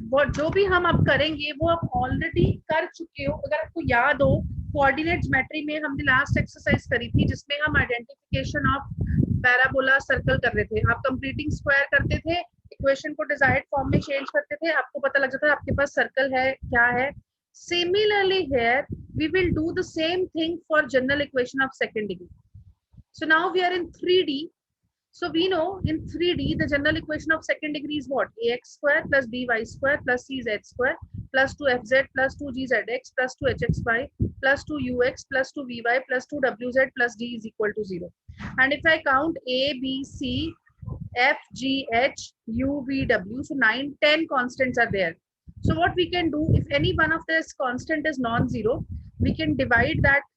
जो भी हम अब करेंगे वो आप ऑलरेडी कर चुके हो। अगर आपको याद हो, कोऑर्डिनेट ज्योमेट्री में हमने लास्ट एक्सरसाइज करी थी जिसमें हम आइडेंटिफिकेशन ऑफ पैराबोला सर्कल कर रहे थे। आप कंप्लीटिंग स्क्वायर करते थे, इक्वेशन को डिजायर्ड फॉर्म में चेंज करते थे, आपको पता लग जाता है आपके पास सर्कल है क्या है। Similarly here we will do the same thing for general equation of second degree. So now we are in 3D. So we know in 3D the general equation of second degree is what? Ax square plus by square plus cz square plus 2fz plus 2gzx plus 2hxy plus 2ux plus 2vy plus 2wz plus d is equal to 0. And if I count a, b, c, f, g, h, u, v, w, so 9, 10 constants are there. So what we can do, if any one of this constant is non-zero, we can divide that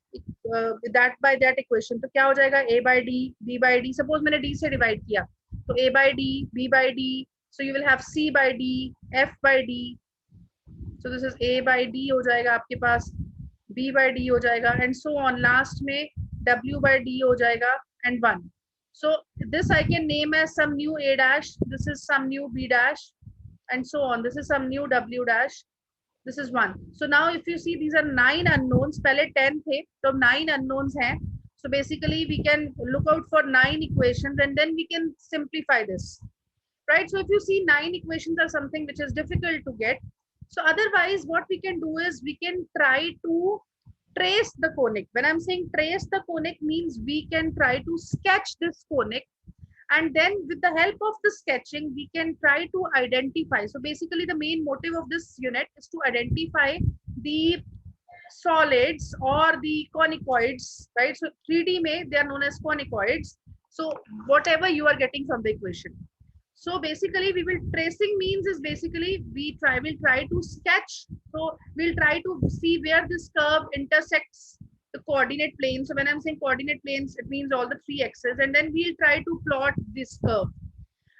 that by that equation. तो क्या हो जाएगा? a by d, b by d. Suppose मैंने d से divide किया, तो a by d, b by d. So you will have c by d, f by d. So this is a by d हो जाएगा आपके पास, b by d हो जाएगा, and so on. Last में w by d हो जाएगा and 1. So this I can name as some new a dash. This is some new b dash, and so on. This is some new w dash. This is 1. So now if you see these are 9 unknowns. पहले 10 थे, तो 9 unknowns हैं. So basically we can look out for 9 equations and then we can simplify this, right? So if you see 9 equations are something which is difficult to get. So otherwise what we can do is we can try to trace the conic. When I'm saying trace the conic means we can try to sketch this conic, and then with the help of the sketching we can try to identify. So basically the main motive of this unit is to identify the solids or the conicoids, right? So 3D mein they are known as conicoids. So whatever you are getting from the equation. So basically we will, tracing means is basically we'll try to sketch. So we'll try to see where this curve intersects the coordinate plane. So when I'm saying coordinate planes, it means all the 3 axes, and then we'll try to plot this curve.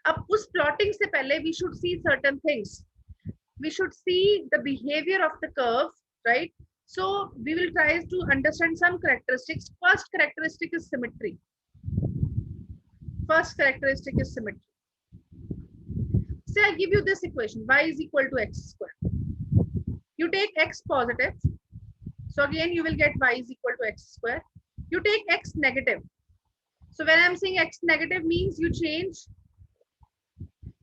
Ab us plotting se pehle we should see certain things. We should see the behavior of the curve, right? So we will try to understand some characteristics. First characteristic is symmetry. First characteristic is symmetry. Say I give you this equation, y is equal to x square. You take x positive. So again, you will get y is equal to x square. You take x negative. So when I'm saying x negative means you change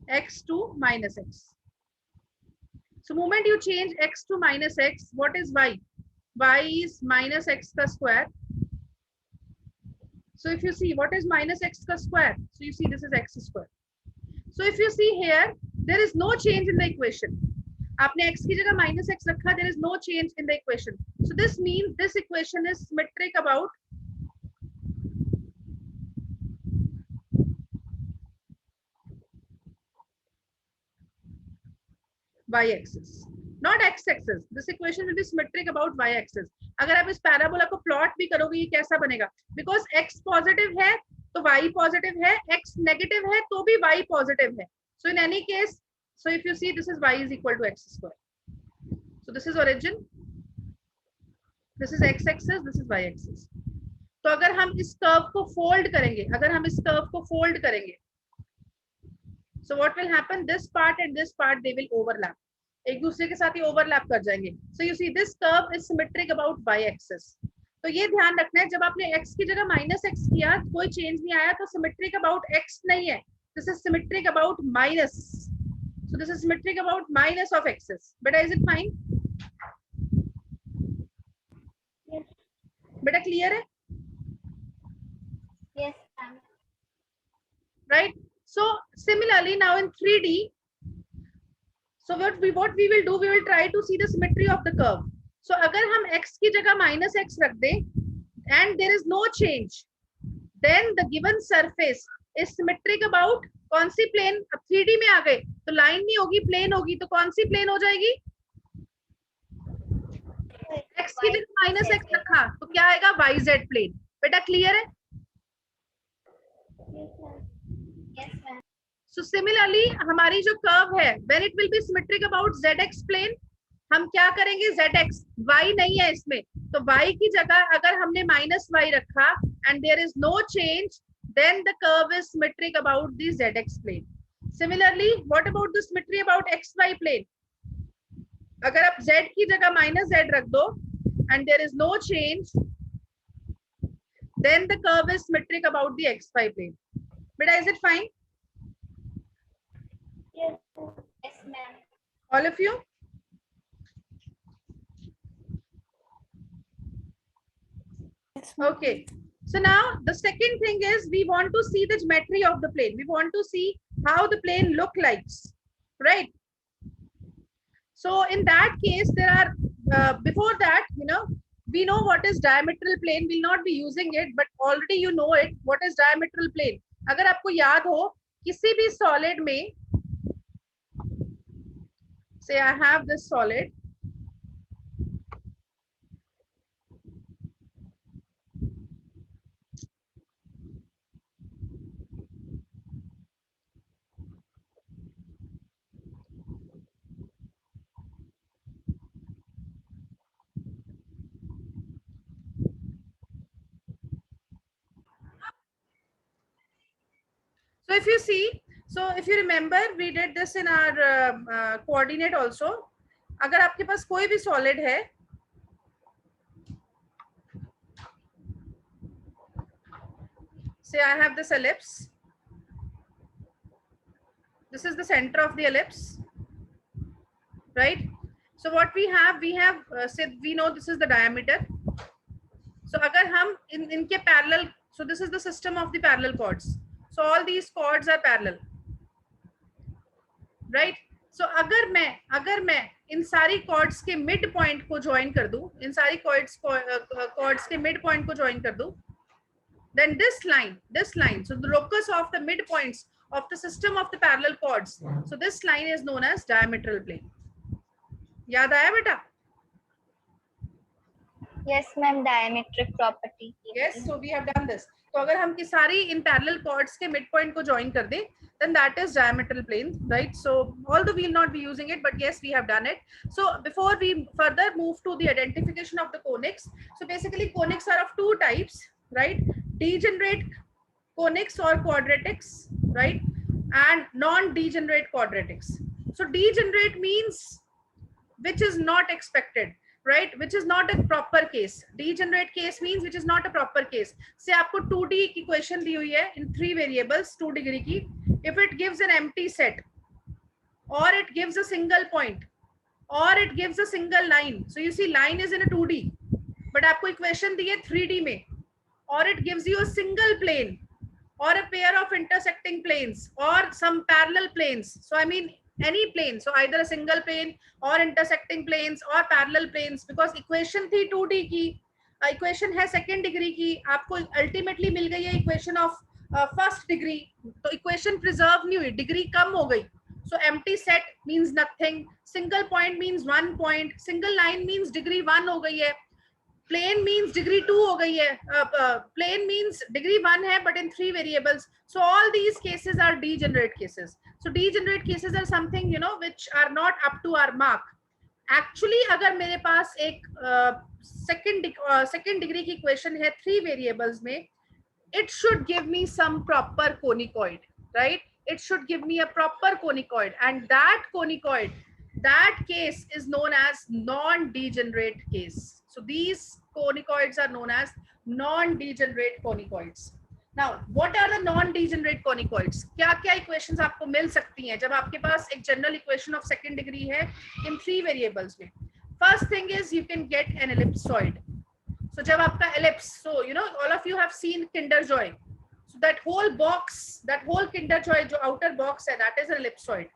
x to minus x. So moment you change x to minus x, what is y? Y is minus x ka square. So if you see what is minus x ka square, so you see this is x square. So if you see here, there is no change in the equation. आपने x की जगह minus x रखा, there is no change in the equation. So this means this equation is symmetric about y-axis, not x-axis. This equation will be symmetric about y-axis. अगर आप इस parabola को plot भी करोगे, ये कैसा बनेगा? Because x पॉजिटिव है तो y पॉजिटिव है, x नेगेटिव है तो भी y पॉजिटिव है. So in any case, so if you see this is y is equal to x square. So this is origin, this is x-axis, this is y-axis. तो अगर हम इस curve को fold करेंगे, अगर हम इस कर्व को फोल्ड करेंगे, so what will happen? This part and this part they will overlap. एक दूसरे के साथ ही ओवरलैप कर जाएंगे. So you see this curve is symmetric about y-axis. तो ये ध्यान रखना है, जब आपने x की जगह minus x किया, कोई चेंज नहीं आया, तो symmetric about x नहीं है. This is symmetric about minus. So this is symmetric about minus of x's. Beta, is it fine? Yes. Beta, clear है? Yes, ma'am. Right? So similarly now in 3D, so what we will do, we will try to see the symmetry of the curve. So अगर हम x की जगह minus x रख दें and there is no change, then the given surface is symmetric about कौन सी plane? अब 3D में आ गए तो line नहीं होगी, plane होगी, तो कौन सी plane हो जाएगी? x की जगह minus x रखा तो क्या आएगा? yz plane. बेटा क्लियर है? Yes, ma'am. Yes, ma'am. So similarly हमारी जो curve है, when it will be symmetric about zx plane, हम क्या करेंगे? zx, y नहीं है इसमें, तो y की जगह अगर हमने minus y रखा and there is no change, then the curve is symmetric about the zx plane. Similarly, what about the symmetry about xy plane? अगर आप z की जगह -z रख दो and there is no change, then the curve is symmetric about the xy plane. Beta, is it fine? Yes. Yes, ma'am. All of you? Okay. So now the second thing is we want to see the geometry of the plane. We want to see how the plane look like, right? So in that case, there are, before that, we know what is diametral plane. We'll not be using it, but already you know it. What is diametral plane? अगर आपको याद हो किसी भी solid में, say I have this solid. So if you see, so if you remember, we did this in our coordinate also. अगर आपके पास कोई भी solid है, say I have this ellipse. This is the center of the ellipse, right? So what we have say we know this is the diameter. So अगर हम इनके parallel, so this is the system of the parallel chords. So all these chords are parallel, right? So अगर मैं इन सारी chords के mid point को join कर दूं, इन सारी chords के mid point को join कर दूं, then this line, so the locus of the midpoints of the system of the parallel chords, so this line is known as diametral plane. याद आया बेटा? Yes, ma'am. Diametric property. Yes, so we have done this. तो अगर हम की सारी इन parallel chords के midpoint को join कर दें, then that is diametral plane, right? So although we will not be using it, but yes, we have done it. So before we further move to the identification of the conics, so basically conics are of two types, right? Degenerate conics or quadratics, right? And non-degenerate quadratics. So degenerate means which is not expected, right? Which is not a proper case. Degenerate case means which is not a proper case. Say आपको 2D equation दी हुई है in 3 variables 2 degree की. If it gives an empty set, or it gives a single point, or it gives a single line. So you see line is in a 2D, but आपको equation दी है 3D में, or it gives you a single plane, or a pair of intersecting planes, or some parallel planes. So I mean any plane, so either a single plane or intersecting planes or parallel planes, because equation थी 2D की, equation है second degree की, आपको ultimately मिल गई है equation of first degree, तो equation preserve नहीं हुई, degree कम हो गई. So empty set means nothing, single point means 1 point, single line means degree 1 हो गई है, plane means degree 2 हो गई है, plane means degree 1 है but in 3 variables. So all these cases are degenerate cases. So degenerate cases are something which are not up to our mark. Actually अगर मेरे पास एक second degree की equation है 3 variables में, it should give me some proper conicoid, right? It should give me a proper conicoid, and that conicoid, that case is known as non-degenerate case. So these conicoids are known as non-degenerate conicoids. Now, what are the non-degenerate conicoids? क्या-क्या equations आपको मिल सकती हैं जब आपके पास एक general equation of second degree है in 3 variables में? First thing is you can get an ellipsoid. So जब आपका ellipse, so all of you have seen Kinder Joy. So that whole box, that whole Kinder Joy जो outer box है, that is an ellipsoid.